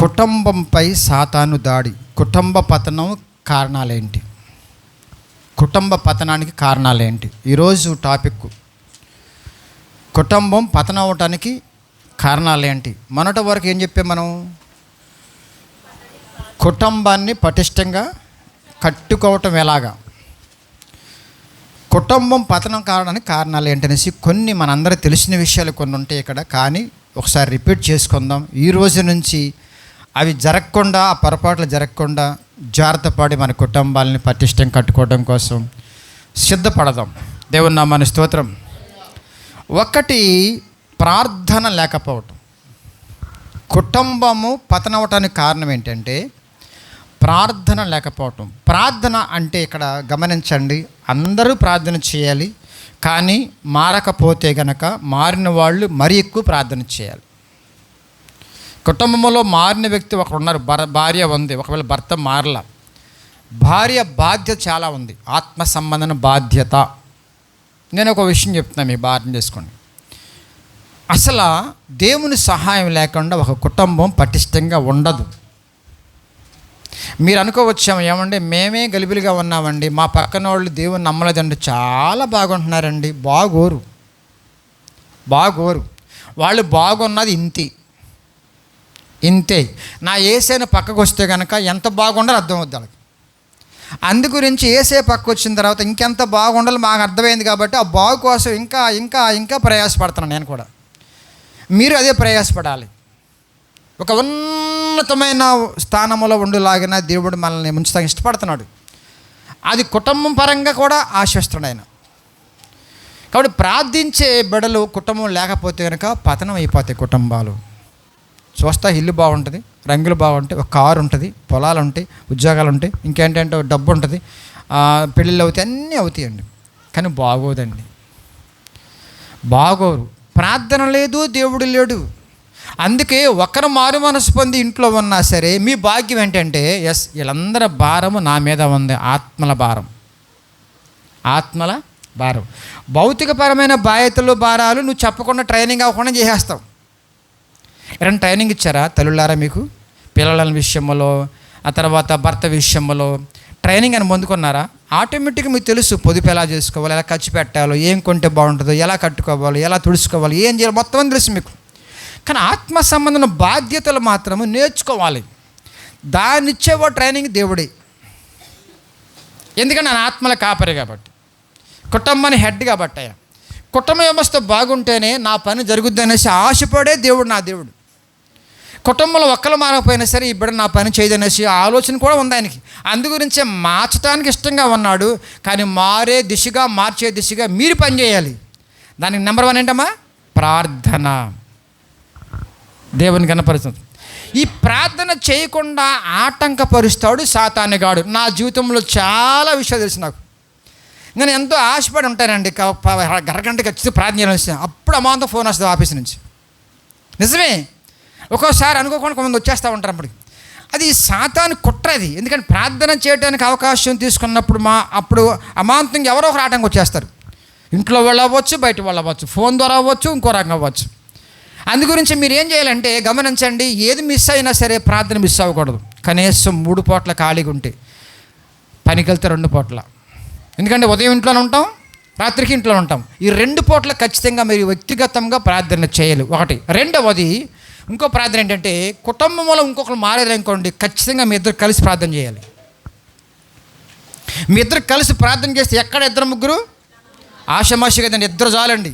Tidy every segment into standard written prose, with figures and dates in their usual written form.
కుటుంబంపై సాతాను దాడి, కుటుంబ పతనం కారణాలేంటి? కుటుంబ పతనానికి కారణాలేంటి? ఈరోజు టాపిక్ కుటుంబం పతనం అవటానికి కారణాలేంటి. మొన్నటి వరకు ఏం చెప్పాం మనం? కుటుంబాన్ని పటిష్టంగా కట్టుకోవటం ఎలాగా, కుటుంబం పతనం కావడానికి కారణాలు ఏంటనేసి కొన్ని మనందరూ తెలిసిన విషయాలు కొన్ని ఉంటాయి ఇక్కడ. కానీ ఒకసారి రిపీట్ చేసుకుందాం. ఈ రోజు నుంచి అవి జరగకుండా, ఆ పొరపాట్లు జరగకుండా జాగ్రత్త పడి మన కుటుంబాలని పటిష్టం కట్టుకోవడం కోసం సిద్ధపడదాం. దేవుని నామానికి స్తోత్రం. ఒకటి, ప్రార్థన లేకపోవటం. కుటుంబము పతనవటానికి కారణం ఏంటంటే ప్రార్థన లేకపోవటం. ప్రార్థన అంటే ఇక్కడ గమనించండి, అందరూ ప్రార్థన చేయాలి, కానీ మారకపోతే గనక మారిన వాళ్ళు మరీ ఎక్కువ ప్రార్థన చేయాలి. కుటుంబంలో మారిన వ్యక్తి ఒకరు ఉన్నారు, భార్య ఉంది, ఒకవేళ భర్త మారల, భార్య బాధ్యత చాలా ఉంది, ఆత్మ సంబంధన బాధ్యత. నేను ఒక విషయం చెప్తున్నాను, మీ భార్య చేసుకోండి. అసలు దేవుని సహాయం లేకుండా ఒక కుటుంబం పటిష్టంగా ఉండదు. మీరు అనుకోవచ్చాము, ఏమండి మేమే గలిబిలిగా ఉన్నామండి, మా పక్కన వాళ్ళు దేవుని నమ్మలేదండి, చాలా బాగుంటున్నారండి. బాగోరు. వాళ్ళు బాగున్నది ఇంతే. నా ఏసైన పక్కకు వస్తే కనుక ఎంత బాగుండాలో అర్థమవుద్ది వాళ్ళకి. అందు గురించి ఏసే పక్కకు వచ్చిన తర్వాత ఇంకెంత బాగుండాలో మాకు అర్థమైంది కాబట్టి ఆ బాగు కోసం ఇంకా ఇంకా ఇంకా ప్రయాసపడుతున్నాను నేను కూడా. మీరు అదే ప్రయాసపడాలి. ఒక ఉన్నతమైన స్థానంలో ఉండులాగిన దేవుడు మనల్ని ముంచుతానికి ఇష్టపడుతున్నాడు. అది కుటుంబం పరంగా కూడా ఆశిస్తున్నాడు ఆయన. కాబట్టి ప్రార్థించే బిడ్డలు కుటుంబం లేకపోతే కనుక పతనం అయిపోతాయి కుటుంబాలు. చూస్తా ఇల్లు బాగుంటుంది, రంగులు బాగుంటాయి, ఒక కారు ఉంటుంది, పొలాలు ఉంటాయి, ఉద్యోగాలు ఉంటాయి, ఇంకేంటంటే డబ్బు ఉంటుంది, పెళ్ళిళ్ళు అవుతాయి, అన్నీ అవుతాయండి. కానీ బాగోరు. ప్రార్థన లేదు, దేవుడు లేడు. అందుకే ఒకరు మారు మనసు పొంది ఇంట్లో ఉన్నా సరే మీ భాగ్యం ఏంటంటే, వీళ్ళందరి భారము నా మీద ఉంది, ఆత్మల భారం. భౌతికపరమైన బాధ్యతలు, భారాలు నువ్వు చెప్పకుండా, ట్రైనింగ్ అవ్వకుండా చేసేస్తావు. ఎవరైనా ట్రైనింగ్ ఇచ్చారా తల్లులారా మీకు? పిల్లల విషయంలో, ఆ తర్వాత భర్త విషయంలో ట్రైనింగ్ అని పొందుకున్నారా? ఆటోమేటిక్గా మీకు తెలుసు పొదుపు ఎలా చేసుకోవాలి, ఎలా ఖర్చు పెట్టాలో, ఏం కొంటే బాగుంటుందో, ఎలా కట్టుకోవాలి, ఎలా తుడుచుకోవాలి, ఏం చేయాలి, మొత్తం తెలుసు మీకు. కానీ ఆత్మ సంబంధమైన బాధ్యతలు మాత్రము నేర్చుకోవాలి. దాన్ని ఇచ్చేవాడు ట్రైనింగ్ దేవుడే. ఎందుకంటే నా ఆత్మల కాపరి కాబట్టి, కుటుంబాన్ని హెడ్ కాబట్టి, ఆయన కుటుంబ వ్యవస్థ బాగుంటేనే నా పని జరుగుద్ది అనేసి ఆశపడే దేవుడు నా దేవుడు. కుటుంబంలో ఒక్కరు మారకపోయినా సరే ఈ బిడ్డ నా పని చేయదనేసి ఆలోచన కూడా ఉంది ఆయనకి. అందు గురించే మార్చడానికి ఇష్టంగా ఉన్నాడు. కానీ మార్చే దిశగా మీరు పని చేయాలి. దానికి నెంబర్ 1 ఏంటమ్మా? ప్రార్థన. దేవుని కనపరుస్తుంది. ఈ ప్రార్థన చేయకుండా ఆటంకపరుస్తాడు సాతానుగాడు. నా జీవితంలో చాలా విషయాలు తెలుసు నాకు. నేను ఎంతో ఆశపడి ఉంటానండి, అరగంటకి వచ్చి ప్రార్థన చేయాలని. అప్పుడు అమాంతం ఫోన్ వస్తుంది ఆఫీస్ నుంచి. నిజమే, ఒక్కోసారి అనుకోకుండా కొంతమంది వచ్చేస్తూ ఉంటారు. అది సాతాను కుట్రది. ఎందుకంటే ప్రార్థన చేయడానికి అవకాశం తీసుకున్నప్పుడు అప్పుడు అమాంతంగా ఎవరో ఒకరు ఆటంకం వచ్చేస్తారు. ఇంట్లో వాళ్ళు అవ్వచ్చు, బయట వాళ్ళు అవ్వచ్చు, ఫోన్ ద్వారా అవ్వచ్చు, ఇంకో రకంగా అవ్వచ్చు. అందు గురించి మీరు ఏం చేయాలంటే గమనించండి, ఏది మిస్ అయినా సరే ప్రార్థన మిస్ అవ్వకూడదు. కనీసం 3 పూట్ల ఖాళీగా ఉంటే, పనికి వెళ్తే 2 పూట్ల. ఎందుకంటే ఉదయం ఇంట్లోనే ఉంటాం, రాత్రికి ఇంట్లో ఉంటాం. ఈ 2 పూట్ల ఖచ్చితంగా మీరు వ్యక్తిగతంగా ప్రార్థన చేయాలి. ఒకటి. రెండవది, ఇంకో ప్రార్థన ఏంటంటే కుటుంబంలో ఇంకొకరు మారేదనుకోండి, ఖచ్చితంగా మీ ఇద్దరు కలిసి ప్రార్థన చేయాలి. మీ ఇద్దరు కలిసి ప్రార్థన చేస్తే ఎక్కడ 2-3 ఆషమాషి కదండి, 2 చాలండి.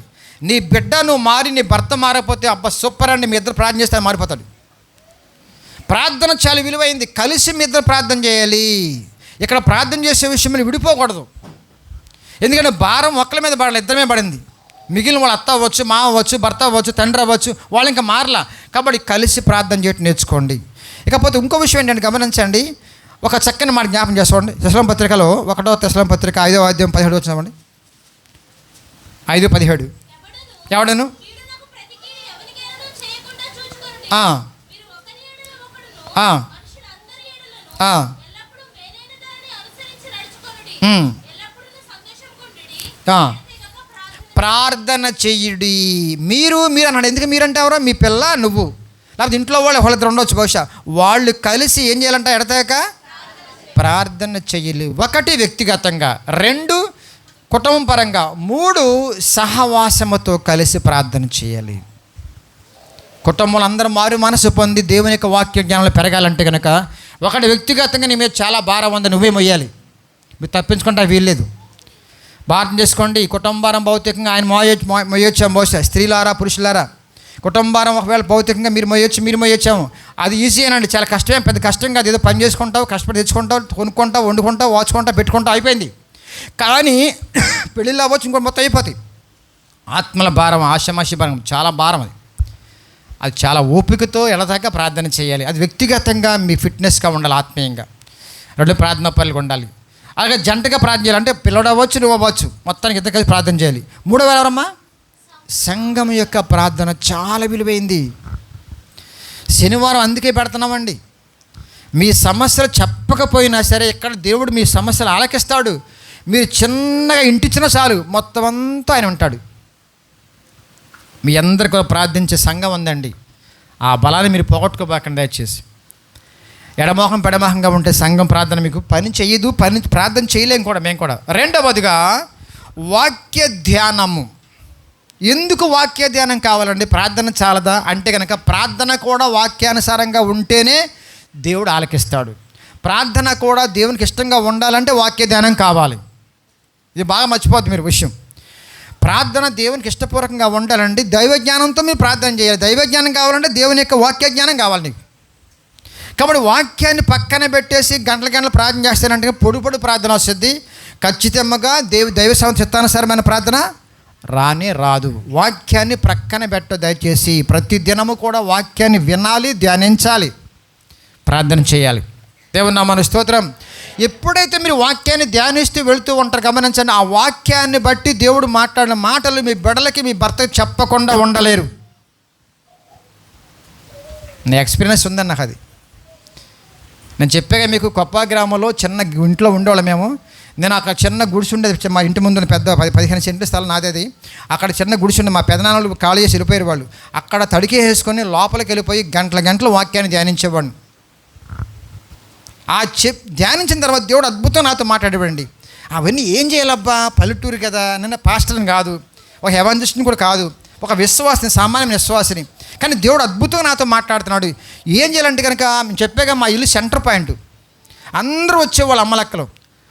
నీ బిడ్డ నువ్వు మారి నీ భర్త మారకపోతే అబ్బా సూపర్ అండి, మీ ఇద్దరు ప్రార్థన చేస్తే మారిపోతాడు. ప్రార్థన చాలా విలువైంది. కలిసి మీ ఇద్దరు ప్రార్థన చేయాలి. ఇక్కడ ప్రార్థన చేసే విషయంలో విడిపోకూడదు. ఎందుకంటే భారం ఒక్కరి మీద పడాలి, ఇద్దరి మీద పడింది. మిగిలిన వాళ్ళు అత్త అవ్వచ్చు, మామ అవ్వచ్చు, భర్త అవ్వచ్చు, తండ్రి అవ్వచ్చు, వాళ్ళు ఇంకా మారలా. కాబట్టి కలిసి ప్రార్థన చేయటం నేర్చుకోండి. ఇకపోతే ఇంకో విషయం ఏంటంటే గమనించండి, ఒక చక్కని మాట జ్ఞాపం చేసుకోండి. తెస్సలోనికీయుల పత్రికలో 1వ తెస్సలోనికీయుల పత్రిక 5వ అధ్యాయం 17 వచ్చినామండి. 5:17. ఎవడను ప్రార్థన చెయ్యుడి. మీరు అన్నాడు. ఎందుకు మీరంటే ఎవరో? మీ పిల్ల, నువ్వు. లేకపోతే ఇంట్లో వాళ్ళు ఒకళ్ళిద్దరు ఉండవచ్చు బహుశా. వాళ్ళు కలిసి ఏం చేయాలంట? ఎడతాక ప్రార్థన చెయ్యాలి. 1 వ్యక్తిగతంగా, 2 కుటుంబం పరంగా, 3 సహవాసముతో కలిసి ప్రార్థన చేయాలి. కుటుంబంలో అందరూ మారు మనసు పొంది దేవుని యొక్క వాక్య జ్ఞానంలో పెరగాలంటే కనుక 1 వ్యక్తిగతంగా నీ మీద చాలా భారం ఉంది, నువ్వే మొయ్యాలి. మీరు తప్పించుకుంటా వీల్లేదు. భారం చేసుకోండి. ఈ కుటుంబారం భౌతికంగా ఆయన మొయ్యొచ్చాము బహుశా. స్త్రీలారా పురుషులారా, కుటుంబారం ఒకవేళ భౌతికంగా మీరు మొయ్యొచ్చాము. అది ఈజీ అనండి, చాలా కష్టమే, పెద్ద కష్టం కాదు. ఏదో పని చేసుకుంటావు, కష్టపడి తెచ్చుకుంటావు, కొనుక్కుంటావు, వండుకుంటావు, వాచుకుంటావు, పెట్టుకుంటావు, అయిపోయింది. కానీ పెళ్ళిళ్ళు అవ్వచ్చు, ఇంకో మొత్తం అయిపోతాయి. ఆత్మల భారం, ఆశమాషి భారం చాలా భారం. అది చాలా ఓపికతో ఎలాదాకా ప్రార్థన చేయాలి. అది వ్యక్తిగతంగా మీ ఫిట్నెస్గా ఉండాలి, ఆత్మీయంగా 2 ప్రార్థన పనులు ఉండాలి. అలాగే జంటగా ప్రార్థన చేయాలి. అంటే పిల్లడు అవ్వచ్చు, నువ్వు అవ్వచ్చు, మొత్తానికి ఇద్దరు కలిసి ప్రార్థన చేయాలి. 3వ ఎవరమ్మా? సంఘం యొక్క ప్రార్థన చాలా విలువైంది. శనివారం అందుకే పెడుతున్నామండి. మీ సమస్యలు చెప్పకపోయినా సరే ఇక్కడ దేవుడు మీ సమస్యలు ఆలకిస్తాడు. మీరు చిన్నగా ఇంటిచ్చిన చాలు, మొత్తం అంతా ఆయన ఉంటాడు. మీ అందరికీ ప్రార్థించే సంఘం ఉందండి. ఆ బలాన్ని మీరు పోగొట్టుకోబాకండి దయచేసి. ఎడమోహం పెడమోహంగా ఉంటే సంఘం ప్రార్థన మీకు పని చేయదు, ప్రార్థన చేయలేం కూడా మేము కూడా. 2వదిగా వాక్య ధ్యానము. ఎందుకు వాక్య ధ్యానం కావాలండి? ప్రార్థన చాలదా అంటే కనుక ప్రార్థన కూడా వాక్యానుసారంగా ఉంటేనే దేవుడు ఆలకిస్తాడు. ప్రార్థన కూడా దేవునికి ఇష్టంగా ఉండాలంటే వాక్య ధ్యానం కావాలి. ఇది బాగా మర్చిపోద్ది మీరు విషయం. ప్రార్థన దేవునికి ఇష్టపూర్వకంగా ఉండాలండి. దైవజ్ఞానంతో మీరు ప్రార్థన చేయాలి. దైవజ్ఞానం కావాలంటే దేవుని యొక్క వాక్య జ్ఞానం కావాలి నీకు. కాబట్టి వాక్యాన్ని పక్కన పెట్టేసి గంటల ప్రార్థన చేస్తానంటే పొడి ప్రార్థన వస్తుంది. ఖచ్చితంగా దైవ చిత్తానుసారమైన ప్రార్థన రాదు. వాక్యాన్ని ప్రక్కన పెట్ట దయచేసి. ప్రతి దినము కూడా వాక్యాన్ని వినాలి, ధ్యానించాలి, ప్రార్థన చేయాలి. దేవుని నామమున స్తోత్రం. ఎప్పుడైతే మీరు వాక్యాన్ని ధ్యానిస్తూ వెళుతూ ఉంటారు గమనించండి, ఆ వాక్యాన్ని బట్టి దేవుడు మాట్లాడిన మాటలు మీ బిడ్డలకి, మీ భర్తకి చెప్పకుండా ఉండలేరు. నా ఎక్స్పీరియన్స్ ఉందండి నాకు. అది నేను చెప్పాగా మీకు. కొప్ప గ్రామంలో చిన్న ఇంట్లో ఉండేవాళ్ళం మేము. నేను అక్కడ చిన్న గుడిసి ఉండేది, మా ఇంటి ముందు పెద్ద 15 సెంట్ల స్థలం నాదేది. అక్కడ చిన్న గుడిసి ఉండే, మా పెదనాన్నలు ఖాళీ చేసి వెళ్ళిపోయారు వాళ్ళు. అక్కడ తడికే వేసుకొని లోపలికి వెళ్ళిపోయి గంటలు వాక్యాన్ని ధ్యానించేవాడిని. ధ్యానించిన తర్వాత దేవుడు అద్భుతం నాతో మాట్లాడేవాడండి. అవన్నీ ఏం చేయాలబ్బా, పల్లెటూరు కదా, నిన్న పాస్టర్ని కాదు, ఒక ఎవాంజలిస్ట్ని కూడా కాదు, ఒక విశ్వాసిని, సామాన్య విశ్వాసిని. కానీ దేవుడు అద్భుతంగా నాతో మాట్లాడుతున్నాడు. ఏం చేయాలంటే కనుక చెప్పాగా, మా ఇల్లు సెంటర్ పాయింట్. అందరూ వచ్చేవాళ్ళు అమ్మలక్కలు.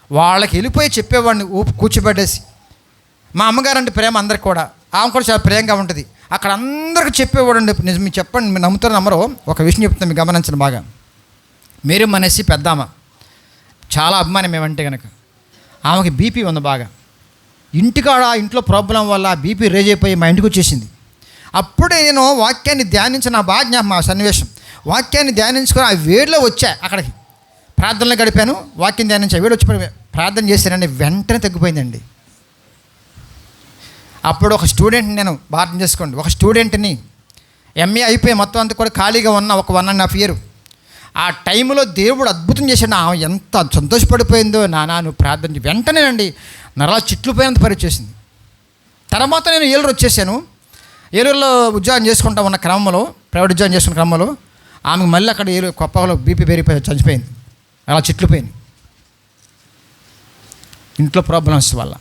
వాళ్ళకి వెళ్ళిపోయి చెప్పేవాడిని కూర్చోబెట్టేసి. మా అమ్మగారు అంటే ప్రేమ అందరికి కూడా, ఆమె కూడా చాలా ప్రేమగా ఉంటుంది. అక్కడ అందరికి చెప్పేవాడండి. నిజం మీరు చెప్పండి, మీరు నమ్ముతారో నమ్మరో, ఒక విషయం చెప్తాను, మీరు గమనించండి బాగా. మీరు మనేసి పెద్దామ చాలా అభిమానం ఏమంటే కనుక. ఆమెకి బీపీ ఉంది బాగా. ఇంట్లో ప్రాబ్లం వల్ల బీపీ రేజ్ అయిపోయి మా ఇంటికి వచ్చేసింది. అప్పుడే నేను వాక్యాన్ని ధ్యానించిన బాగా జ్ఞాపకం మా సన్నివేశం. వాక్యాన్ని ధ్యానించుకొని ఆ వేడిలో వచ్చా అక్కడికి. ప్రార్థనలో గడిపాను, వాక్యం ధ్యానించా, వేడి వచ్చి ప్రార్థన చేశానండి. వెంటనే తగ్గిపోయిందండి. అప్పుడు ఒక స్టూడెంట్ని నేను ప్రార్థన చేసుకోండి, ఒక స్టూడెంట్ని ఎంఏ అయిపోయి మొత్తం అంతా కూడా ఖాళీగా ఉన్న ఒక 1.5 year. ఆ టైంలో దేవుడు అద్భుతం చేశాడు. ఆమె ఎంత సంతోషపడిపోయిందో, నానా నువ్వు ప్రార్థన వెంటనేనండి నరలా చిట్లు పోయినంత పరిచేసింది. తర్వాత నేను ఏలూరు వచ్చేసాను. ఏలూరులో ఉద్యోగం చేసుకుంటా ఉన్న క్రమంలో, ప్రైవేట్ ఉద్యోగం చేసుకున్న క్రమంలో ఆమెకు మళ్ళీ అక్కడ కొప్పలో బీపీ పెరిగిపోయి చనిపోయింది. అలా చిట్లు పోయింది ఇంట్లో ప్రాబ్లమ్స్ వల్ల.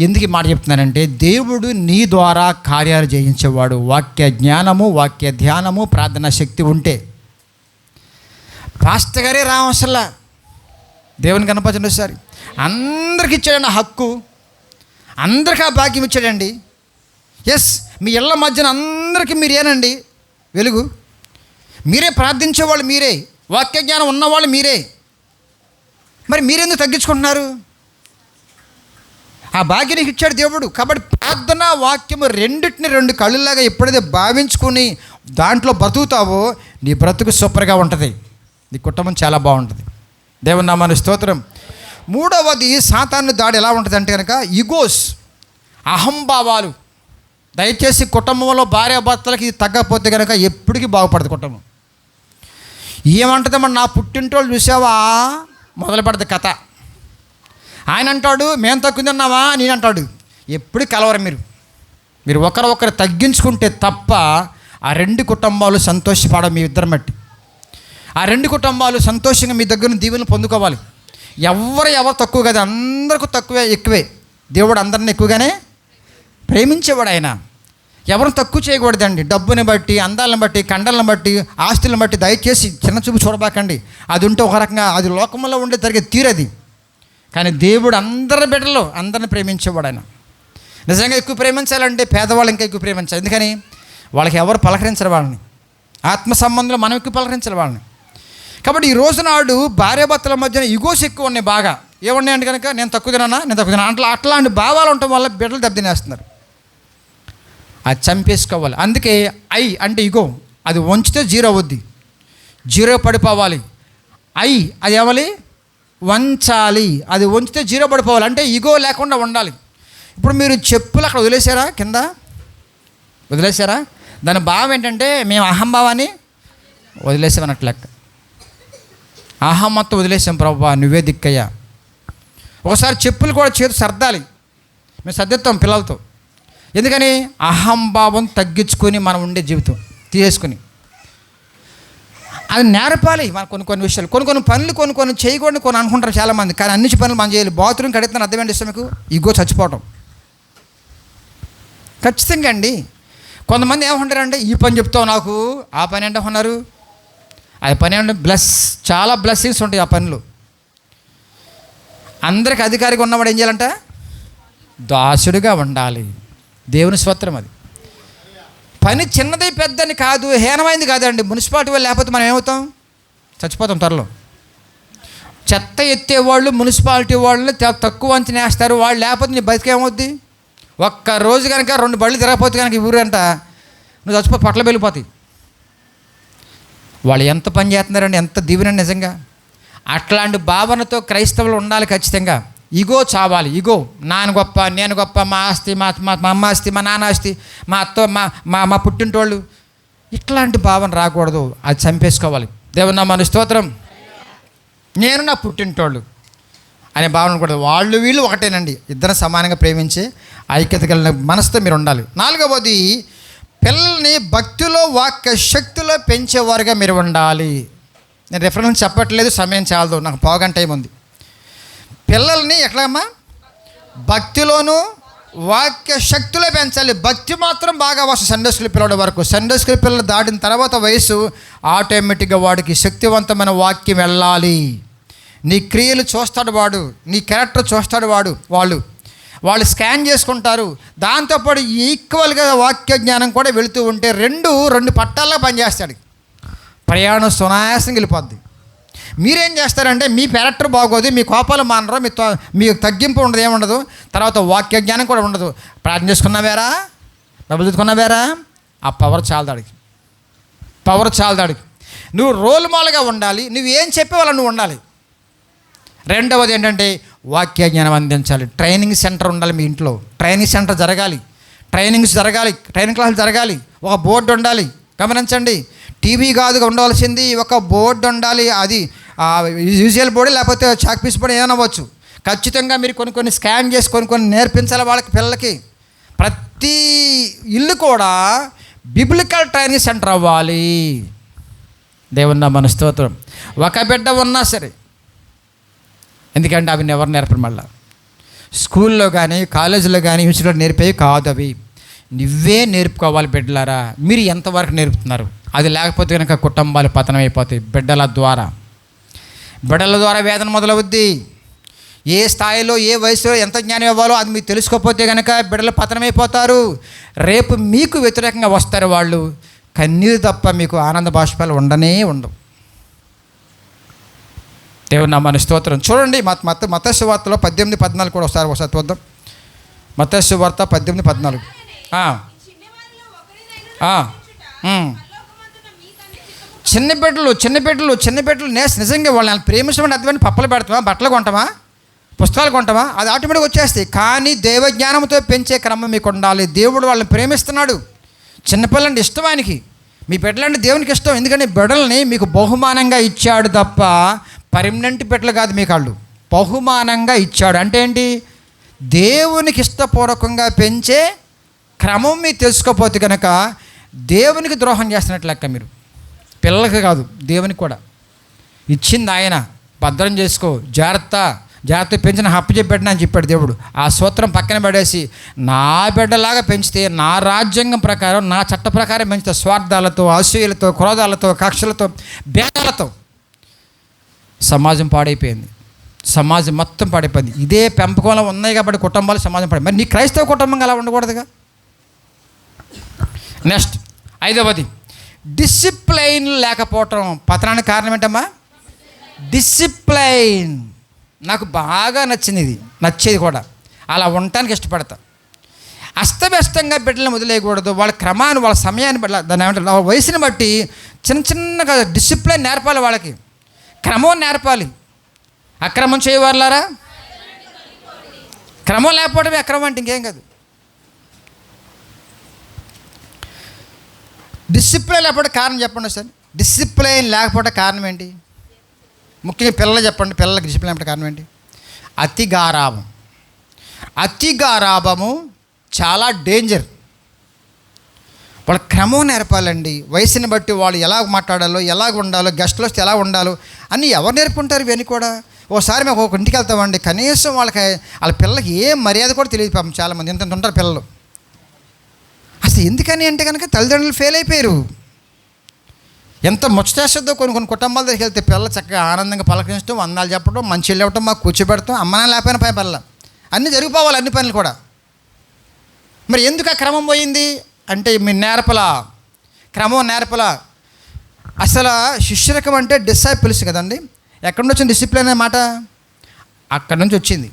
ఎందుకు ఈ మాట చెప్తున్నానంటే, దేవుడు నీ ద్వారా కార్యాలు చేయించేవాడు. వాక్య జ్ఞానము, వాక్య ధ్యానము, ప్రార్థనా శక్తి ఉంటే. పాస్టర్ గారే రావసల్లా, దేవుని కనపరచండి ఒకసారి. అందరికి ఇచ్చాడండి హక్కు, అందరికీ ఆ భాగ్యం ఇచ్చాడండి. ఎస్, మీ ఇళ్ళ మధ్యన అందరికీ మీరేనండి వెలుగు. మీరే ప్రార్థించేవాళ్ళు, మీరే వాక్య జ్ఞానం ఉన్నవాళ్ళు మీరే. మరి మీరెందుకు తగ్గించుకుంటున్నారు? ఆ భాగ్యానికి ఇచ్చాడు దేవుడు. కాబట్టి ప్రార్థన, వాక్యము రెండింటిని 2 కళ్ళులాగా ఎప్పుడైతే భావించుకుని దాంట్లో బ్రతుకుతావో నీ బ్రతుకు సూపర్గా ఉంటుంది, నీ కుటుంబం చాలా బాగుంటుంది. దేవుని నామానికి స్తోత్రం. 3వది సాతాను దాడి ఎలా ఉంటుంది అంటే కనుక ఈగోస్, అహంభావాలు. దయచేసి కుటుంబంలో భార్యాభర్తలకి ఇది తగ్గకపోతే కనుక ఎప్పటికీ బాగుపడదు కుటుంబం. ఏమంటుందమ్మా, నా పుట్టింటోళ్ళు చూసావా మొదలు పడదు కథ. ఆయన అంటాడు మేము తగ్గుతున్నావా, నేను అంటాడు. ఎప్పుడు కలవరు మీరు ఒకరు తగ్గించుకుంటే తప్ప ఆ 2 కుటుంబాలు సంతోషపడాలి. మీ ఇద్దరు బట్టి ఆ 2 కుటుంబాలు సంతోషంగా మీ దగ్గర దీవెనలు పొందుకోవాలి. ఎవరు తక్కువ కదా, అందరికీ తక్కువే ఎక్కువే. దేవుడు అందరిని ఎక్కువగానే ప్రేమించేవాడు. ఆయన ఎవరు తక్కువ చేయకూడదండి. డబ్బుని బట్టి, అందాలను బట్టి, కండలను బట్టి, ఆస్తులను బట్టి దయచేసి చిన్న చూపు చూడబాకండి. అది ఉంటే ఒక రకంగా అది లోకంలో ఉండే జరిగే తీరది. కానీ దేవుడు అందరి బిడ్డలు అందరిని ప్రేమించేవాడు. ఆయన నిజంగా ఎక్కువ ప్రేమించాలంటే పేదవాళ్ళు ఇంకా ఎక్కువ ప్రేమించాలి. ఎందుకని వాళ్ళకి ఎవరు పలకరించరు వాళ్ళని. ఆత్మ సంబంధంలో మనం ఎక్కువ పలకరించాలి వాళ్ళని. కాబట్టి ఈ రోజు నాడు భార్యాభర్తల మధ్యన ఇగోస్ ఎక్కువ ఉన్నాయి. బాగా ఏమున్నాయంటే కనుక నేను తక్కువ తిన్నా అట్లాంటి భావాలు ఉండటం వల్ల బిడ్డలు దెబ్బతినేస్తున్నారు. అది చంపేసుకోవాలి. అందుకే ఐ అంటే ఇగో, అది వంచితే 0 అవుద్ది, 0 పడిపోవాలి. అది ఏమలి వంచాలి, అది వంచితే 0 పడిపోవాలి. అంటే ఇగో లేకుండా ఉండాలి. ఇప్పుడు మీరు చెప్పులు అక్కడ వదిలేశారా, కింద వదిలేశారా? దాని భావం ఏంటంటే మేము అహంభావాన్ని వదిలేసామన్నట్లు లెక్క. అహం మొత్తం వదిలేసాం. ప్రభువా నువ్వే దిక్కయ్యా. ఒకసారి చెప్పులు కూడా చేతి సర్దాలి. మేము సర్దిస్తాం పిల్లలతో. ఎందుకని అహంభావం తగ్గించుకొని మనం ఉండే జీవితం తీసేసుకొని అది నేర్పాలి. మన కొన్ని విషయాలు కొన్ని పనులు కొన్ని చేయకూడని కొన్ని అనుకుంటారు చాలామంది. కానీ అన్ని పనులు మనం చేయాలి. బాత్రూమ్ కడుగుతాను అర్థం ఏంటి ఇష్టం మీకు? ఇగో చచ్చిపోవటం ఖచ్చితంగా అండి. కొంతమంది ఏమంటారంటే ఈ పని చెప్తావు నాకు, ఆ పని అంటే ఉన్నారు. అది పని అంటే చాలా బ్లెస్సింగ్స్ ఉంటాయి ఆ పనులు. అందరికి అధికారిగా ఉన్నవాడు ఏం చేయాలంట? దాసుడిగా ఉండాలి. దేవుని స్తోత్రం. అది పని చిన్నది పెద్దని కాదు, హీనమైంది కాదండి. మున్సిపాలిటీ వాళ్ళు లేకపోతే మనం ఏమవుతాం? చచ్చిపోతాం త్వరలో. చెత్త ఎత్తేవాళ్ళు మున్సిపాలిటీ వాళ్ళని తక్కువ అంచనా వేస్తారు. వాళ్ళు లేకపోతే నీ బతికేమవుద్ది? ఒక్క రోజు కనుక 2 బళ్ళు తిరగకపోతే కనుక ఈ ఊరంట నువ్వు చచ్చిపో, పట్ల వెళ్ళిపోతాయి. వాళ్ళు ఎంత పని చేస్తున్నారండి, ఎంత దీవెన నిజంగా. అట్లాంటి భావనతో క్రైస్తవులు ఉండాలి ఖచ్చితంగా. ఇగో చావాలి. ఇగో నాన్న గొప్ప, నేను గొప్ప, మా ఆస్తి, మా అమ్మ ఆస్తి, మా నాన్న ఆస్తి, మా అత్త, మా పుట్టింటోళ్ళు, ఇట్లాంటి భావన రాకూడదు. అది చంపేసుకోవాలి. దేవుని నామమునకు స్తోత్రం. నేను నా పుట్టింటోళ్ళు అనే భావన కూడా. వాళ్ళు వీళ్ళు ఒకటేనండి. ఇద్దరు సమానంగా ప్రేమించే ఐక్యత కలిగిన మనసుతో మీరు ఉండాలి. 4వది పిల్లల్ని భక్తిలో వాక్య శక్తిలో పెంచేవారుగా మీరు ఉండాలి. నేను రెఫరెన్స్ చెప్పట్లేదు, సమయం చాలదు, నాకు పావుగంట టైం ఉంది. పిల్లల్ని ఎట్లాగమ్మా? భక్తిలోను వాక్య శక్తిలో పెంచాలి. భక్తి మాత్రం బాగా వస్తుంది సండే స్కూల్ పిల్లల వరకు. సండే స్కూల్ పిల్లలు దాటిన తర్వాత వయసు ఆటోమేటిక్గా వాడికి శక్తివంతమైన వాక్యం వెళ్ళాలి. నీ క్రియలు చూస్తాడు వాడు, నీ క్యారెక్టర్ చూస్తాడు వాళ్ళు స్కాన్ చేసుకుంటారు. దాంతోపాటు ఈక్వల్గా వాక్య జ్ఞానం కూడా వెళుతూ ఉంటే రెండు పట్టాల్లో పనిచేస్తాడు. ప్రయాణం సునాయాసంగా వెళ్ళిపోద్ది. మీరేం చేస్తారంటే మీ క్యారెక్టర్ బాగోదు, మీ కోపాలు మానరు, మీకు తగ్గింపు ఉండదు, ఏముండదు. తర్వాత వాక్య జ్ఞానం కూడా ఉండదు. ప్రార్థన చేసుకున్నావేరా, డబ్బులు తెచ్చుకున్నావేరా, ఆ పవర్ చాలదాడికి. నువ్వు రోల్ మోడల్గా ఉండాలి. నువ్వు ఏం చెప్పేవాళ్ళు నువ్వు ఉండాలి. 2వది ఏంటంటే వాక్య జ్ఞానం అందించాలి. ట్రైనింగ్ సెంటర్ ఉండాలి మీ ఇంట్లో. ట్రైనింగ్ సెంటర్ జరగాలి, ట్రైనింగ్ క్లాసులు జరగాలి. ఒక బోర్డు ఉండాలి. గమనించండి, టీవీ కాదుగా ఉండవలసింది, ఒక బోర్డు ఉండాలి. అది యూజువల్ బోర్డు లేకపోతే చాక్ పీస్ బోర్డు ఏమైనా అవ్వచ్చు. ఖచ్చితంగా మీరు కొన్ని స్కాన్ చేసి కొన్ని నేర్పించాలి వాళ్ళకి, పిల్లలకి. ప్రతి ఇల్లు కూడా బిబ్లికల్ ట్రైనింగ్ సెంటర్ అవ్వాలి. దేవుని నామమునకు స్తోత్రం. ఒక బిడ్డ ఉన్నా సరే, ఎందుకంటే అవి ఎవరు నేర్పరు. మళ్ళీ స్కూల్లో కానీ కాలేజీలో కానీ యూనివర్సిటీలో నేర్పేవి కాదు అవి. నువ్వే నేర్పుకోవాలి. బిడ్డలారా, మీరు ఎంతవరకు నేర్పుతున్నారు? అది లేకపోతే కనుక కుటుంబాలు పతనం అయిపోతాయి. బిడ్డల ద్వారా వేదన మొదలవుద్ది. ఏ స్థాయిలో ఏ వయసులో ఎంత జ్ఞానం ఇవ్వాలో అది మీకు తెలుసుకోకపోతే కనుక బిడ్డలు పతనమైపోతారు. రేపు మీకు వ్యతిరేకంగా వస్తారు వాళ్ళు. కన్నీరు తప్ప మీకు ఆనంద బాష్పాలు ఉండవు. దేవుని నామమునకు స్తోత్రం. చూడండి, మత్తయి సువార్తలో 18:14 కూడా ఒకసారి చూద్దాం. మత్తయి సువార్త 18:14. చిన్న బిడ్డలు నిజంగా వాళ్ళని ప్రేమించమని అర్థమని పప్పలు పెడతామా, బట్టలు కొంటామా, పుస్తకాలు కొంటామా, అది ఆటోమేటిక్గా వచ్చేస్తాయి. కానీ దైవజ్ఞానంతో పెంచే క్రమం మీకు ఉండాలి. దేవుడు వాళ్ళని ప్రేమిస్తున్నాడు. చిన్నపిల్లంటే ఇష్టం ఆయనకి. మీ బిడ్డలంటే దేవునికి ఇష్టం. ఎందుకంటే బిడ్డల్ని మీకు బహుమానంగా ఇచ్చాడు తప్ప పర్మనెంట్ బిడ్డలు కాదు. మీకు వాళ్ళు బహుమానంగా ఇచ్చాడు. అంటే ఏంటి? దేవునికి ఇష్టపూర్వకంగా పెంచే క్రమం మీరు తెలుసుకోకపోతే కనుక దేవునికి ద్రోహం చేస్తున్నట్లు లెక్క మీరు. పిల్లలకి కాదు, దేవునికి కూడా. ఇచ్చింది ఆయన, భద్రం చేసుకో, జాగ్రత్త పెంచిన హప్పు చెప్పాడు అని చెప్పాడు దేవుడు. ఆ సూత్రం పక్కన పడేసి నా బిడ్డలాగా పెంచితే, నా రాజ్యాంగం ప్రకారం, నా చట్ట ప్రకారం పెంచితే, స్వార్థాలతో, అసూయలతో, క్రోధాలతో, కక్షలతో, భేదాలతో సమాజం పాడైపోయింది. సమాజం మొత్తం పాడైపోయింది. ఇదే పెంపకంలో ఉన్నాయి కాబట్టి కుటుంబాలు సమాజం పాడై. మరి నీ క్రైస్తవ కుటుంబంగా అలా ఉండకూడదుగా. నెక్స్ట్ 5వది, డిసిప్లైన్ లేకపోవటం పతనానికి కారణం ఏంటమ్మా? డిసిప్లైన్. నాకు బాగా నచ్చింది, ఇది నచ్చేది కూడా. అలా ఉండటానికి ఇష్టపడతా. అస్తవ్యస్తంగా బిడ్డలను వదిలేయకూడదు. వాళ్ళ క్రమాన్ని, వాళ్ళ సమయాన్ని బట్టి, దాన్ని ఏమంటారు, వాళ్ళ వయసుని బట్టి చిన్నగా డిసిప్లైన్ నేర్పాలి. వాళ్ళకి క్రమం నేర్పాలి. అక్రమం చేయవారులారా, క్రమం లేకపోవడమే అక్రమం అంటే ఇంకేం కాదు. డిసిప్లైన్ లేకపోతే కారణం చెప్పండి సార్. డిసిప్లైన్ లేకపోతే కారణం ఏంటి? ముఖ్యంగా పిల్లలు చెప్పండి. పిల్లలకి డిసిప్లైన్ లేకపోతే కారణం ఏంటి? అతిగారాభం. అతిగారాభము చాలా డేంజర్. వాళ్ళ క్రమం నేర్పాలండి. వయసుని బట్టి వాళ్ళు ఎలా మాట్లాడాలో, ఎలాగ ఉండాలో, గెస్టులు వస్తే ఎలా ఉండాలో అన్నీ ఎవరు నేర్పుకుంటారు? ఇవన్నీ కూడా. ఓసారి మేము ఒక ఇంటికి వెళ్తామండి, కనీసం వాళ్ళ పిల్లలకి ఏం మర్యాద కూడా తెలియదు. పాపం చాలామంది ఇంత ఉంటారు పిల్లలు. అసలు ఎందుకని అంటే కనుక తల్లిదండ్రులు ఫెయిల్ అయిపోయారు. ఎంత ముచ్చటేస్తుందో కొన్ని కుటుంబాల దగ్గరికి వెళ్తే పిల్లలు చక్కగా ఆనందంగా పలకరించడం, వందనాలు చెప్పడం, మంచి ఇవ్వటం, మాకు కూర్చోబెడతాం, అమ్మ లేకపోయినా పై పిల్లలు అన్నీ జరిగిపోవాలి, అన్ని పనులు కూడా. మరి ఎందుకు ఆ క్రమం పోయింది అంటే మీరు నేర్పలా, క్రమం నేర్పలా. అసలు శిష్యరకం అంటే డిసైపుల్స్ కదండి. ఎక్కడి నుంచి వచ్చింది డిసిప్లిన్ అనే మాట? అక్కడి నుంచి వచ్చింది.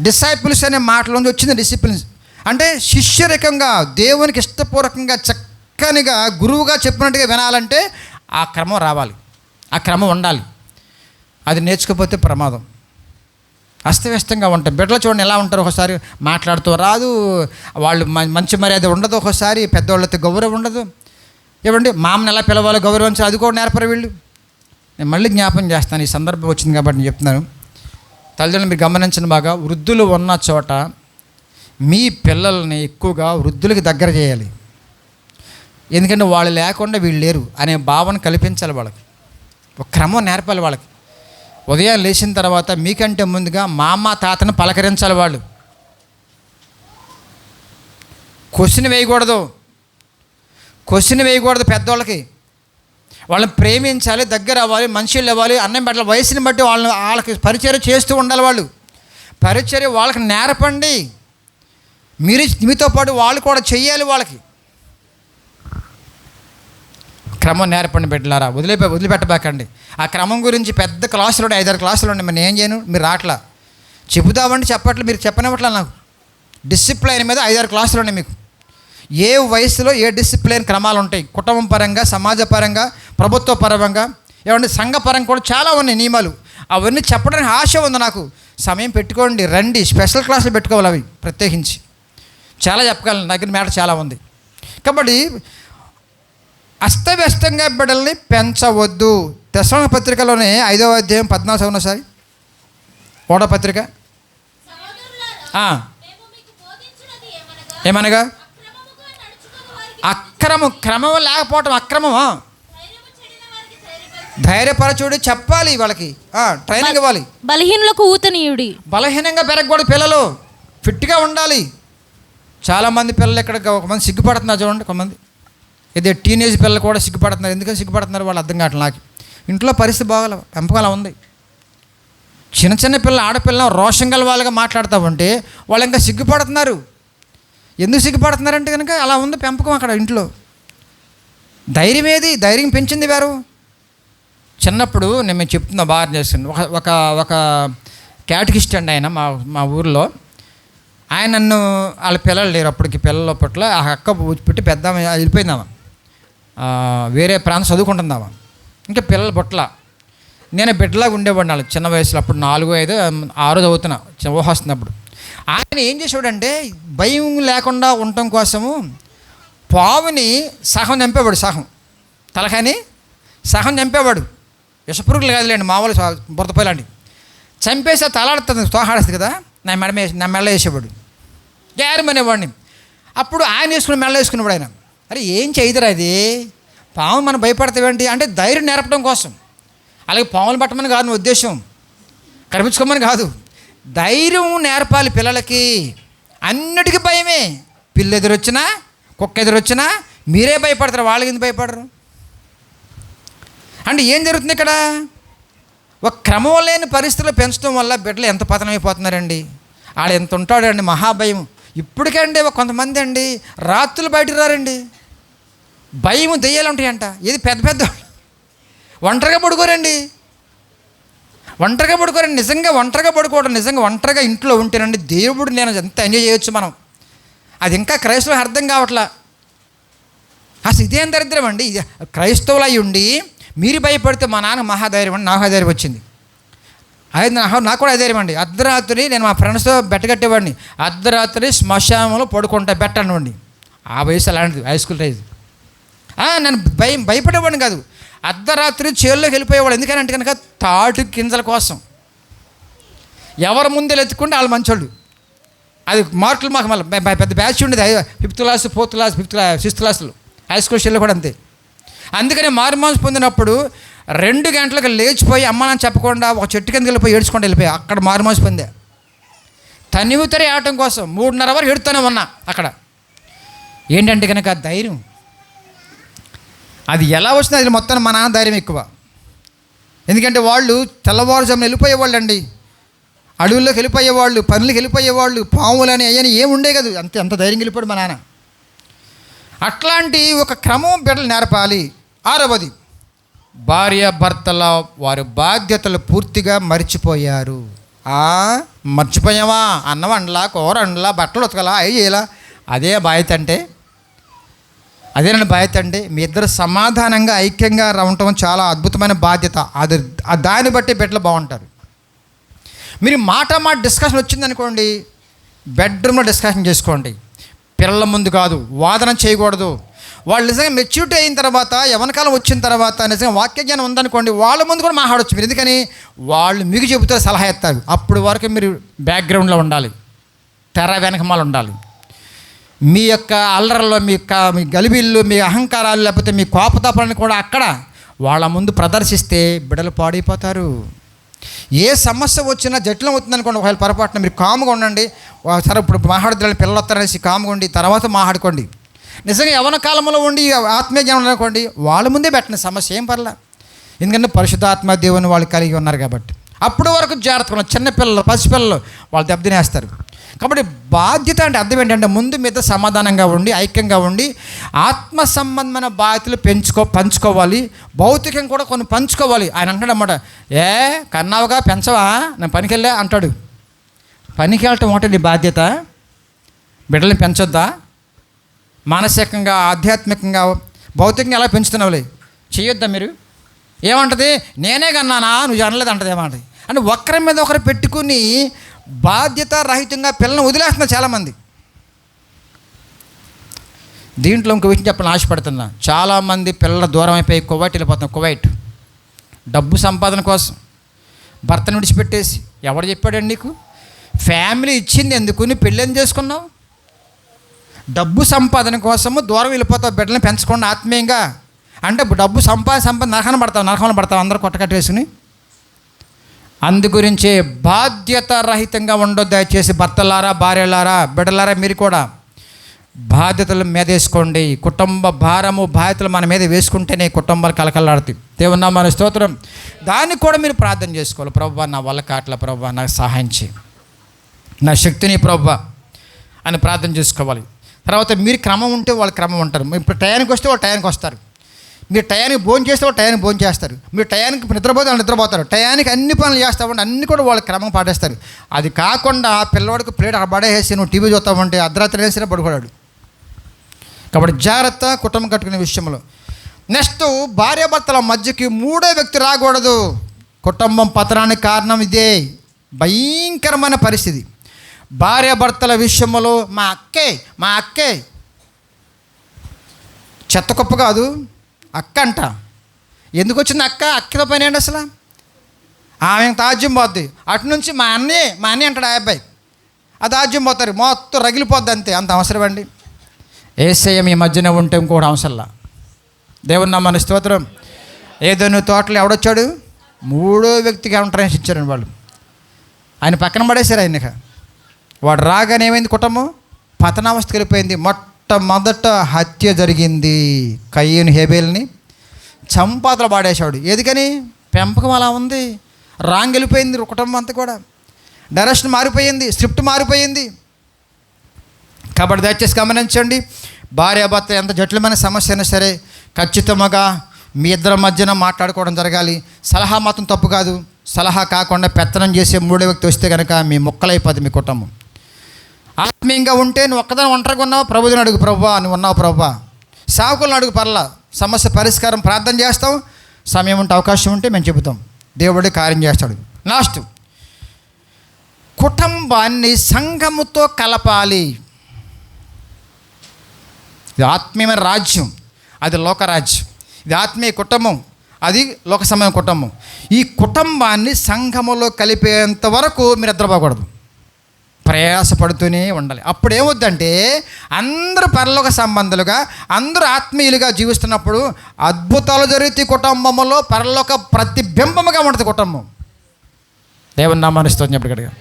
డిసైపుల్స్ అనే మాటల నుంచి వచ్చింది డిసిప్లిన్. అంటే శిష్యరకంగా, దేవునికి ఇష్టపూర్వకంగా, చక్కనిగా గురువుగా చెప్పినట్టుగా వినాలంటే ఆ క్రమం రావాలి, ఆ క్రమం ఉండాలి. అది నేర్చుకోకపోతే ప్రమాదం. అస్తవ్యస్తంగా ఉంటాయి. బిడ్డలు చూడండి ఎలా ఉంటారు. ఒకసారి మాట్లాడుతూ రాదు, వాళ్ళు మంచి మర్యాద ఉండదు, ఒకసారి పెద్దవాళ్ళతో గౌరవం ఉండదు. ఏమండి మామని ఎలా పిలవాలో గౌరవించాలి, అది కూడా నేర్పరు వీళ్ళు. నేను మళ్ళీ జ్ఞాపం చేస్తాను, ఈ సందర్భం వచ్చింది కాబట్టి నేను చెప్తున్నాను. తల్లిదండ్రులు మీరు గమనించిన బాగా, వృద్ధులు ఉన్న చోట మీ పిల్లల్ని ఎక్కువగా వృద్ధులకి దగ్గర చేయాలి. ఎందుకంటే వాళ్ళు లేకుండా వీళ్ళు లేరు అనే భావన కల్పించాలి వాళ్ళకి. ఒక క్రమం నేర్పాలి వాళ్ళకి. ఉదయం లేచిన తర్వాత మీకంటే ముందుగా మా అమ్మ తాతను పలకరించాలి. వాళ్ళు క్వశ్చన్ వేయకూడదు పెద్దవాళ్ళకి. వాళ్ళని ప్రేమించాలి, దగ్గర అవ్వాలి, మనుషులు ఇవ్వాలి, అన్నం పెట్టాలి. వయసుని బట్టి వాళ్ళకి పరిచర్య చేస్తూ ఉండాలి. వాళ్ళు పరిచర్య వాళ్ళకి నేర్పండి. మీతో పాటు వాళ్ళు కూడా చెయ్యాలి. వాళ్ళకి క్రమం నేర్పండి బిడ్డలారా. వదిలిపెట్టబాకండి. ఆ క్రమం గురించి పెద్ద క్లాసులు ఉన్నాయి, 5-6 క్లాసులు ఉన్నాయి. మరి నేను చేయను, మీరు రాట్లా. చెబుదామంటే చెప్పట్లేదు, మీరు చెప్పనివ్వట్లా నాకు. డిసిప్లైన్ మీద 5-6 క్లాసులు ఉన్నాయి మీకు. ఏ వయసులో ఏ డిసిప్లైన్ క్రమాలు ఉంటాయి, కుటుంబం పరంగా, సమాజ పరంగా, ప్రభుత్వ పరంగా, ఏమంటే సంఘ పరంగా కూడా చాలా ఉన్నాయి నియమాలు. అవన్నీ చెప్పడానికి ఆశ ఉంది నాకు. సమయం పెట్టుకోండి, రండి, స్పెషల్ క్లాసులు పెట్టుకోవాలి. అవి ప్రత్యేకించి చాలా చెప్పగలను, దగ్గర మ్యాటర్ చాలా ఉంది. కాబట్టి అస్తవ్యస్తంగా బిడ్డల్ని పెంచవద్దు. తెస్సలోనిక పత్రికలోనే 5వ అధ్యాయం 14 సారి ఓడ పత్రిక ఏమనగా క్రమం లేకపోవటం అక్రమమా? ధైర్యపరచుడి, చెప్పాలి వాళ్ళకి, ట్రైనింగ్ ఇవ్వాలి. బలహీనులకు ఊతనీయుడి. బలహీనంగా పెరగకూడదు పిల్లలు, ఫిట్గా ఉండాలి. చాలామంది పిల్లలు ఇక్కడ కొంతమంది సిగ్గుపడుతున్నారు చూడండి. కొంతమంది ఇదే టీనేజ్ పిల్లలు కూడా సిగ్గుపడుతున్నారు. ఎందుకని సిగ్గుపడుతున్నారు వాళ్ళు అర్థం కావట్లేదు నాకు. ఇంట్లో పరిస్థితి బాగా పెంపకం అలా ఉంది. చిన్న పిల్లలు, ఆడపిల్లలు రోషం గల వాళ్ళగా మాట్లాడుతూ ఉంటే వాళ్ళు ఇంకా సిగ్గుపడుతున్నారు. ఎందుకు సిగ్గుపడుతున్నారంటే కనుక అలా ఉంది పెంపకం అక్కడ ఇంట్లో. ధైర్యం ఏది? ధైర్యం పెంచింది వారు. చిన్నప్పుడు నేను మీకు చెప్తున్నా బాగా చేస్తాను. ఒక క్యాటకిస్ట్ అండి ఆయన మా ఊరిలో. ఆయన నన్ను, వాళ్ళ పిల్లలు లేరు అప్పటికి, పిల్లల పట్ల ఆ అక్క పెట్టి పెద్ద వెళ్ళిపోయిందామా, వేరే ప్రాంతం చదువుకుంటుందామా, ఇంకా పిల్లల బొట్ల. నేను బిడ్డలాగా ఉండేవాడిని వాళ్ళు చిన్న వయసులో. అప్పుడు 4, 5, 6 చదువుతున్నా, ఊహొస్తున్నప్పుడు. ఆయన ఏం చేసేవాడంటే భయం లేకుండా ఉండటం కోసము పావుని సగం చంపేవాడు, తలకాని సగం చంపేవాడు. విషపురుగులు కాదులేండి, మామూలు బురదపోయిలాంటి. చంపేసి తలాడుతుంది, తోహాడేస్తుంది కదా, నా మెల్ల వేసేవాడు. గ్యారమనేవాడిని. అప్పుడు ఆయన వేసుకుని మెల్ల వేసుకునేవాడు ఆయన. అరే ఏం చేయదురా అది, పాము మనం భయపడతావేంటి అంటే ధైర్యం నేర్పడం కోసం. అలాగే పాములు పట్టమని కాదు నా ఉద్దేశం, కనిపించుకోమని కాదు, ధైర్యం నేర్పాలి పిల్లలకి. అన్నిటికీ భయమే, పిల్లి ఎదురొచ్చినా కుక్క ఎదురొచ్చినా మీరే భయపడతారు, వాళ్ళకి ఎందుకు భయపడరు? అంటే ఏం జరుగుతుంది ఇక్కడ? ఒక క్రమం లేని పరిస్థితులు పెంచడం వల్ల బిడ్డలు ఎంత పతనమైపోతున్నారండి. ఆడు ఎంత ఉంటాడండి, మహాభయం. ఇప్పటికండి కొంతమంది అండి రాత్రులు బయటకు రారండి, భయం దెయ్యాలు ఉంటాయంట. ఇది పెద్ద పెద్ద ఒంటరిగా పడుకోరండి, నిజంగా ఒంటరిగా పడుకోవడం, నిజంగా ఒంటరిగా ఇంట్లో ఉంటేనండి దేవుడు నేను ఎంత ఎంజాయ్ చేయొచ్చు మనం. అది ఇంకా క్రైస్తవులకు అర్థం కావట్లా. అసలు ఇదేం దరిద్రం అండి. ఇది క్రైస్తవులు అయి ఉండి మీరు భయపడితే మా నాన్న మహాధైర్యం అండి, నాకు ధైర్యం వచ్చింది. అది నాకు కూడా ధైర్యం అండి. అర్ధరాత్రి నేను మా ఫ్రెండ్స్తో బెట్టగట్టేవాడిని, అర్ధరాత్రి శ్మశానంలో పడుకుంటా బెట్టండి. ఆ వయసు అలాంటిది, హై స్కూల్ రైజ్. నేను భయపడేవాడిని కాదు, అర్ధరాత్రి చేల్లోకి వెళ్ళిపోయేవాడు. ఎందుకంటే కనుక తాటు గింజల కోసం. ఎవరి ముందు ఎత్తుకుంటే వాళ్ళు మంచోళ్ళు. అది మార్కులు మాకు మళ్ళీ పెద్ద బ్యాచ్ ఉండేది, 5th class 4th class 5th class 6th క్లాసులు, హై స్కూల్ స్టైల్లో కూడా అంతే. అందుకని మారుమాంస పొందినప్పుడు 2 గంటలకు లేచిపోయి అమ్మ నాన్న చెప్పకుండా ఒక చెట్టు కిందకి వెళ్ళిపోయి ఏడ్చుకుంటూ వెళ్ళిపోయి అక్కడ మారుమాంస పొందే. తనివితరి ఆటం కోసం 3:30 వరకు ఎడుతూనే ఉన్నా అక్కడ. ఏంటంటే కనుక ధైర్యం. అది ఎలా వచ్చినా అది మొత్తం మా నాన్న ధైర్యం ఎక్కువ. ఎందుకంటే వాళ్ళు తెల్లవారుజామున వెళ్ళిపోయేవాళ్ళు అండి, అడవుల్లోకి వెళ్ళిపోయేవాళ్ళు, పనులకు వెళ్ళిపోయేవాళ్ళు, పాములని అయ్యని ఏముండే కదా, అంత ధైర్యం వెళ్ళిపోయాడు మా నాన్న. అట్లాంటి ఒక క్రమం బిడ్డలు నేర్పాలి. 6వది, భార్య భర్తల వారి బాధ్యతలు పూర్తిగా మర్చిపోయారు. మర్చిపోయావా, అన్నం వండలా, కూర వండలా, బట్టలు ఉతకలా, అవి చేయాలా, అదే బాధ్యత అంటే, అదేనండి బాధ్యత అంటే. మీ ఇద్దరు సమాధానంగా ఐక్యంగా ఉండటం చాలా అద్భుతమైన బాధ్యత. అది దాన్ని బట్టి బిడ్డలు బాగుంటారు. మీరు మాట డిస్కషన్ వచ్చిందనుకోండి, బెడ్రూమ్లో డిస్కషన్ చేసుకోండి, పిల్లల ముందు కాదు. వాదన చేయకూడదు. వాళ్ళు నిజంగా మెచ్యూరిటీ అయిన తర్వాత, యవనకాలం వచ్చిన తర్వాత నిజంగా వాక్యజ్ఞానం ఉందనుకోండి, వాళ్ళ ముందు కూడా మాట్లాడవచ్చు మీరు. ఎందుకని వాళ్ళు మీకు చెబుతారు, సలహా ఇస్తారు. అప్పుడు వరకు మీరు బ్యాక్గ్రౌండ్లో ఉండాలి, తెర వెనకమాల ఉండాలి. మీ యొక్క అల్లరల్లో, మీ గలిబిళ్ళు, మీ అహంకారాలు, లేకపోతే మీ కోపతాపాలను కూడా అక్కడ వాళ్ళ ముందు ప్రదర్శిస్తే బిడ్డలు పాడైపోతారు. ఏ సమస్య వచ్చినా జటిలం అవుతుంది అనుకోండి, ఒకవేళ పొరపాటున మీరు కాముగా ఉండండి. సరే ఇప్పుడు మాట్లాడుతున్న పిల్లలు వస్తారనేసి కాముగా ఉండి తర్వాత మాట్లాడుకోండి. నిజంగా యవన కాలంలో ఉండి ఆత్మీయ జ్ఞానం అనుకోండి, వాళ్ళ ముందే పెట్టండి, సమస్య ఏం పర్లా. ఎందుకంటే పరిశుద్ధాత్మ దేవుని వాళ్ళు కలిగి ఉన్నారు కాబట్టి. అప్పటి వరకు జాగ్రత్తగా చిన్నపిల్లలు, పసిపిల్లలు వాళ్ళు దెబ్బతినేస్తారు. కాబట్టి బాధ్యత అంటే అర్థం ఏంటంటే ముందు మీద సమాధానంగా ఉండి, ఐక్యంగా ఉండి, ఆత్మ సంబంధమైన బాధ్యతలు పంచుకోవాలి. భౌతికంగా కూడా కొన్ని పంచుకోవాలి. ఆయన అంటాడు అన్నమాట, కన్నావుగా పెంచవా, నేను పనికి వెళ్ళా అంటాడు. పనికి వెళ్ళటం ఒకటి నీ బాధ్యత. బిడ్డల్ని పెంచొద్దా? మానసికంగా, ఆధ్యాత్మికంగా, భౌతికంగా ఎలా పెంచుతున్నావులే, చేయొద్దా మీరు? ఏమంటది, నేనే కన్నానా, నువ్వు అనలేదు అంటది. ఏమంటది అంటే ఒకరి మీద ఒకరు పెట్టుకుని బాధ్యత రహితంగా పిల్లల్ని వదిలేస్తున్నారు చాలామంది. దీంట్లో ఇంకో విషయం చెప్పాలని ఆశపడుతున్నా. చాలామంది పిల్లల దూరం అయిపోయి కువైట్ వెళ్ళిపోతున్నారు. కువైట్ డబ్బు సంపాదన కోసం భర్తను విడిచిపెట్టేసి. ఎవరు చెప్పాడండి నీకు? ఫ్యామిలీ ఇచ్చింది ఎందుకు, నీ పెళ్ళేం చేసుకున్నావు? డబ్బు సంపాదన కోసము దూరం వెళ్ళిపోతావు, బిడ్డలను పెంచకుండా ఆత్మీయంగా. అంటే డబ్బు సంపాదన నరకంలో పడతావు అందరూ కొట్టకట్టు వేసుకుని. అందు గురించే బాధ్యత రహితంగా ఉండొద్దు దయచేసి. భర్తలారా, భార్యలారా, బిడ్డలారా, మీరు కూడా బాధ్యతలు మీద వేసుకోండి. కుటుంబ భారము, బాధ్యతలు మన మీద వేసుకుంటేనే కుటుంబాలు కలకలాడుతాయి. దేవుని నామమున స్తోత్రం. దానికి కూడా మీరు ప్రార్థన చేసుకోవాలి. ప్రభువా, నా వల్ల కాట్ల, ప్రభువా నాకు సహాయం చేయి, నా శక్తిని ప్రభువా అని ప్రార్థన చేసుకోవాలి. తర్వాత మీరు క్రమం ఉంటే వాళ్ళు క్రమం ఉంటారు. ఇప్పుడు టయానికి వస్తే వాళ్ళు టయానికి వస్తారు. మీరు టయానికి భోజనం చేస్తే వాళ్ళు టయానికి భోజనం చేస్తారు. మీరు టయానికి నిద్రపోతే వాళ్ళు నిద్రపోతారు. టయానికి అన్ని పనులు చేస్తామంటే అన్నీ కూడా వాళ్ళు క్రమం పాటిస్తారు. అది కాకుండా పిల్లవాడికి ప్లేట్ పడేసి నువ్వు టీవీ చూస్తామంటే అర్ధరాత్రి వేసినా పడుకోడాడు. కాబట్టి జాగ్రత్త కుటుంబం కట్టుకునే విషయంలో. నెక్స్ట్, భార్యాభర్తల మధ్యకి 3వ వ్యక్తి రాకూడదు. కుటుంబం పతనానికి కారణం ఇదే, భయంకరమైన పరిస్థితి. భార్యాభర్తల విషయంలో మా అక్కే చెత్త కుప్ప కాదు, అక్క అంట. ఎందుకు వచ్చింది అక్కతో పని ఏంటి అసలు? ఆమె తాజ్యం పోద్ది. అటు నుంచి మా అన్నయ్య అంటాడు ఆ అబ్బాయి, ఆ తాజ్యం పోతారు, మొత్తం రగిలిపోద్ది అంతే. అంత అవసరం అండి. యేసయ్య మీ మధ్యన ఉంటే ఇంకోటి అవసరంలా. దేవుని నామమున స్తోత్రం. ఏదైనా తోటలో ఎవడొచ్చాడు? మూడో వ్యక్తికి ఎంట్రన్స్ ఇచ్చారండి వాళ్ళు. ఆయన పక్కన పడేశారు ఆయనక. వాడు రాగానే ఏమైంది? కుటుంబం పతనావస్థకి వెళ్ళిపోయింది. మొట్టమొదట హత్య జరిగింది. కయ్యను హేబేల్ని చంపాతలు పాడేశాడు. ఎందుకని? పెంపకం అలా ఉంది. రాంగ్ వెళ్ళిపోయింది కుటుంబం అంతా కూడా. డైరెక్షన్ మారిపోయింది, స్క్రిప్ట్ మారిపోయింది. కాబట్టి దయచేసి గమనించండి, భార్యాభర్త ఎంత జటిలమైన సమస్య అయినా సరే ఖచ్చితంగా మీ ఇద్దరి మధ్యన మాట్లాడుకోవడం జరగాలి. సలహా మాత్రం తప్పు కాదు. సలహా కాకుండా పెత్తనం చేసే మూడో వ్యక్తి వస్తే కనుక మీ ముక్కలైపోద్ది మీ కుటుంబం. ఆత్మీయంగా ఉంటే నువ్వు ఒక్కదాని ఒంటరిగా ఉన్నావు, ప్రభువుని అడుగు, ప్రభువా నువ్వు ఉన్నావు ప్రభువా. సేవకులను అడుగు, పర్లా సమస్య పరిష్కారం ప్రార్థన చేస్తాం. సమయం ఉంటే అవకాశం ఉంటే మేము చెబుతాం. దేవుడే కార్యం చేస్తాడు. లాస్ట్, కుటుంబాన్ని సంఘముతో కలపాలి. ఇది ఆత్మీయమైన రాజ్యం, అది లోకరాజ్యం. ఇది ఆత్మీయ కుటుంబం, అది లోక సమయం కుటుంబం. ఈ కుటుంబాన్ని సంఘములో కలిపేంత వరకు మీరు నిద్రపోకూడదు, ప్రయాసపడుతూనే ఉండాలి. అప్పుడు ఏమవుద్దంటే అందరూ పరలోక సంబంధులుగా, అందరూ ఆత్మీయులుగా జీవిస్తున్నప్పుడు అద్భుతాలు జరుగుతాయి. కుటుంబంలో పరలోక ప్రతిబింబముగా ఉంటుంది కుటుంబం. దేవుని నామాన్ని స్తోత్రం చెప్పగలిగా.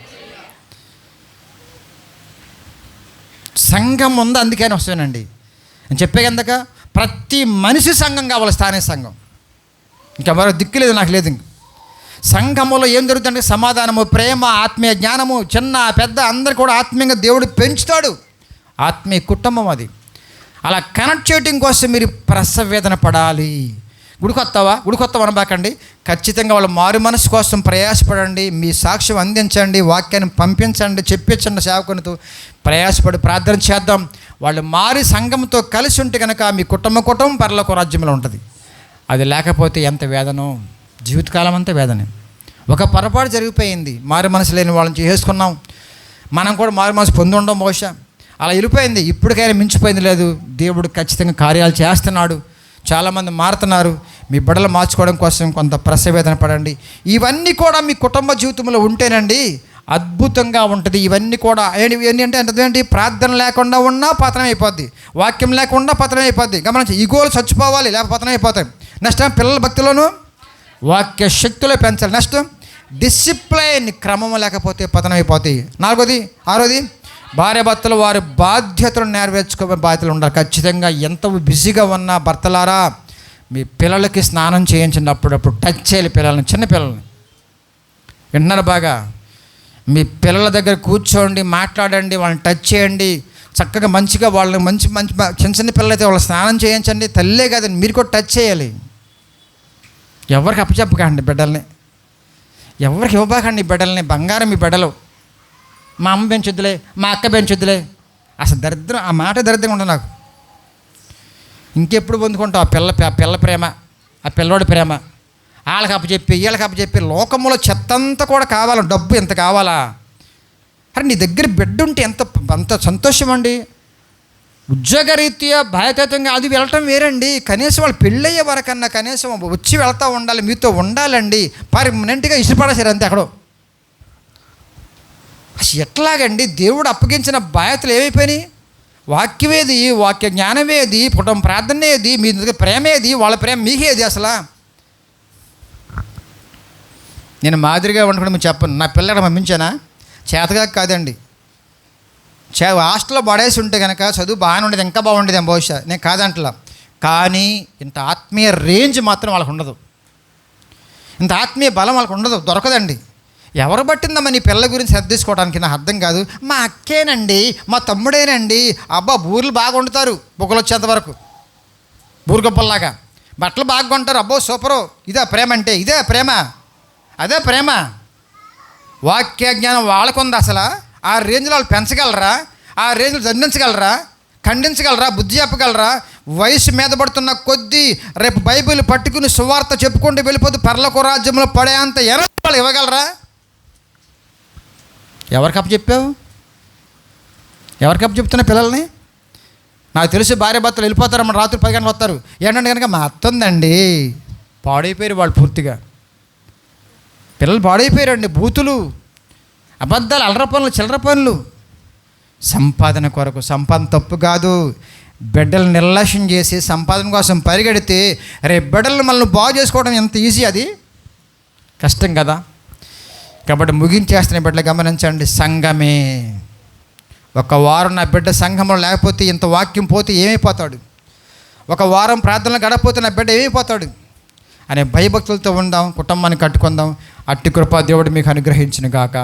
సంఘం ఉంది, అందుకని వస్తానండి నేను చెప్పే కిందక ప్రతి మనిషి సంఘం కావాలి, స్థానిక సంఘం. ఇంకా మరో దిక్కు లేదు, నాకు లేదు. ఇంక సంఘములో ఏం జరుగుతుందంటే సమాధానము, ప్రేమ, ఆత్మీయ జ్ఞానము, చిన్న పెద్ద అందరు కూడా ఆత్మీయంగా దేవుడు పెంచుతాడు. ఆత్మీయ కుటుంబం అది. అలా కనెక్ట్ చేయడం కోసం మీరు ప్రసవేదన పడాలి. గుడికొత్తావా అనబాకండి. ఖచ్చితంగా వాళ్ళ మారు మనసు కోసం ప్రయాసపడండి. మీ సాక్ష్యం అందించండి, వాక్యాన్ని పంపించండి, చెప్పించండి. సేవకునితో ప్రయాసపడి ప్రార్థన చేద్దాం. వాళ్ళు మారి సంఘంతో కలిసి ఉంటే కనుక మీ కుటుంబం పరలోక రాజ్యంలో ఉంటుంది. అది లేకపోతే ఎంత వేదనో, జీవితకాలం అంతా వేదనే. ఒక పొరపాటు జరిగిపోయింది, మారు మనసు లేని వాళ్ళని చేసుకున్నాం. మనం కూడా మారు మనసు పొంది ఉండం బహుశా. అలా వెళ్ళిపోయింది. ఇప్పటికైనా మించిపోయింది లేదు. దేవుడు ఖచ్చితంగా కార్యాలు చేస్తున్నాడు. చాలామంది మారుతున్నారు. మీ బిడ్డలు మార్చుకోవడం కోసం కొంత ప్రసవేదన పడండి. ఇవన్నీ కూడా మీ కుటుంబ జీవితంలో ఉంటేనండి అద్భుతంగా ఉంటుంది. ఇవన్నీ కూడా ఇవన్నీ అంటే ప్రార్థన లేకుండా ఉన్నా పతనం అయిపోద్ది, వాక్యం లేకుండా పతనం అయిపోద్ది. గమనించి, ఈగోలు చచ్చిపోవాలి, లేకపోతే పతనం అయిపోతాయి. నెక్స్ట్ పిల్లల భక్తిలోను వాక్య శక్తిలో పెంచాలి. నెక్స్ట్ డిసిప్లైన్, క్రమం లేకపోతే పతనం అయిపోతాయి. 4ది 6ది భార్యాభర్తలు వారి బాధ్యతలు నెరవేర్చుకోవే బాధ్యతలు ఉండాలి ఖచ్చితంగా. ఎంత బిజీగా ఉన్నా భర్తలారా మీ పిల్లలకి స్నానం చేయించండి. అప్పుడప్పుడు టచ్ చేయాలి పిల్లల్ని, చిన్న పిల్లల్ని. వింటున్నారు బాగా? మీ పిల్లల దగ్గర కూర్చోండి, మాట్లాడండి, వాళ్ళని టచ్ చేయండి. చక్కగా మంచిగా వాళ్ళని మంచి చిన్న పిల్లలు అయితే వాళ్ళు స్నానం చేయించండి. తల్లే కాదండి, మీరు కూడా టచ్ చేయాలి. ఎవరికి అప్పచెప్పకండి బిడ్డల్ని, ఎవరికి ఇవ్వబాకండి బిడ్డల్ని. బంగారం మీ బిడ్డలు. మా అమ్మ పెంచుద్దులే, మా అక్క పెంచుద్దులే. అసలు దరిద్రం, ఆ మాట దరిద్రంగా ఉంటుంది నాకు. ఇంకెప్పుడు పొందుకుంటావు ఆ పిల్ల ప్రేమ, ఆ పిల్లోడి ప్రేమ? వాళ్ళకి అప్పచెప్పి వీళ్ళకి అప్పచెప్పి లోకంలో చెత్తంతా కూడా కావాలా? డబ్బు ఎంత కావాలా? అరే నీ దగ్గర బిడ్డ ఉంటే అంత సంతోషం అండి. ఉద్యోగరీత్యా బాధ్యతంగా అది వెళ్ళటం వేరండి. కనీసం వాళ్ళు పెళ్ళయ్యే వరకన్నా కనీసం వచ్చి వెళ్తూ ఉండాలి, మీతో ఉండాలండి. పర్మనెంట్గా ఇష్టపడేసారు అంతే అక్కడ. అసలు ఎట్లాగండి? దేవుడు అప్పగించిన బాధ్యతలు ఏమైపోయినాయి? వాక్యమేది, వాక్య జ్ఞానమేది, కుటుంబ ప్రార్థనేది, మీ దగ్గర ప్రేమేది, వాళ్ళ ప్రేమ మీకేది? అసలు నేను మాదిరిగా ఉండకుండా మీరు చెప్పను. నా పిల్లలు పంపించానా? చేతగా కాదండి. హాస్టల్లో పడేసి ఉంటే కనుక చదువు బాగానే ఉండేది, ఇంకా బాగుండేది బహుశా. నేను కాదంటలా. కానీ ఇంత ఆత్మీయ రేంజ్ మాత్రం వాళ్ళకు ఉండదు, ఇంత ఆత్మీయ బలం వాళ్ళకు ఉండదు, దొరకదండి. ఎవరు పట్టిందమ్మా నీ పిల్లల గురించి శ్రద్ధ తీసుకోవడానికి? నాకు అర్థం కాదు. మా అక్కేనండి, మా తమ్ముడేనండి. అబ్బా బూర్లు బాగా వండుతారు బుగ్గలు వచ్చేంత వరకు, బూరుగొప్పల్లాగా బట్టలు బాగా కొంటారు. అబ్బో సూపరు. ఇదే ప్రేమ అంటే? ఇదే ప్రేమ? అదే ప్రేమ? వాక్య జ్ఞానం వాళ్ళకుంది. అసలు ఆ రేంజ్లో వాళ్ళు పెంచగలరా? ఆ రేంజ్లో దండించగలరా? ఖండించగలరా? బుద్ధి చెప్పగలరా? వయసు మీద పడుతున్న కొద్దీ రేపు బైబిల్ పట్టుకుని సువార్త చెప్పుకుంటూ వెళ్ళిపోతే పరలోక రాజ్యంలో పడేంత ఎనర్జీ వాళ్ళు ఇవ్వగలరా? ఎవరికి అప్పచెప్పావు? ఎవరికి అప్పచెప్తున్నా పిల్లల్ని? నాకు తెలిసి భార్యాభర్తలు వెళ్ళిపోతారమ్మ, రాత్రి 10 గంటలు వస్తారు. ఏంటంటే కనుక మా అత్త ఉందండి. పాడైపోయారు వాళ్ళు పూర్తిగా. పిల్లలు పాడైపోయారండి. బూతులు, అబద్ధాలు, అల్లర పనులు, చిల్లర పనులు. సంపాదన కొరకు. సంపాదన తప్పు కాదు. బిడ్డలు నిర్లక్ష్యం చేసి సంపాదన కోసం పరిగెడితే రేపు బిడ్డలను మనల్ని బాగు చేసుకోవడం ఎంత ఈజీ, అది కష్టం కదా. కాబట్టి ముగించేస్తున్న బిడ్డలు గమనించండి, సంఘమే. ఒక వారం నా బిడ్డ సంఘంలో లేకపోతే, ఇంత వాక్యం పోతే ఏమైపోతాడు, ఒక వారం ప్రార్థనలు గడకపోతే నా బిడ్డ ఏమైపోతాడు అనే భయభక్తులతో ఉందాం, కుటుంబాన్ని కట్టుకుందాం. అట్టి కృప దేవుడు మీకు అనుగ్రహించును గాక.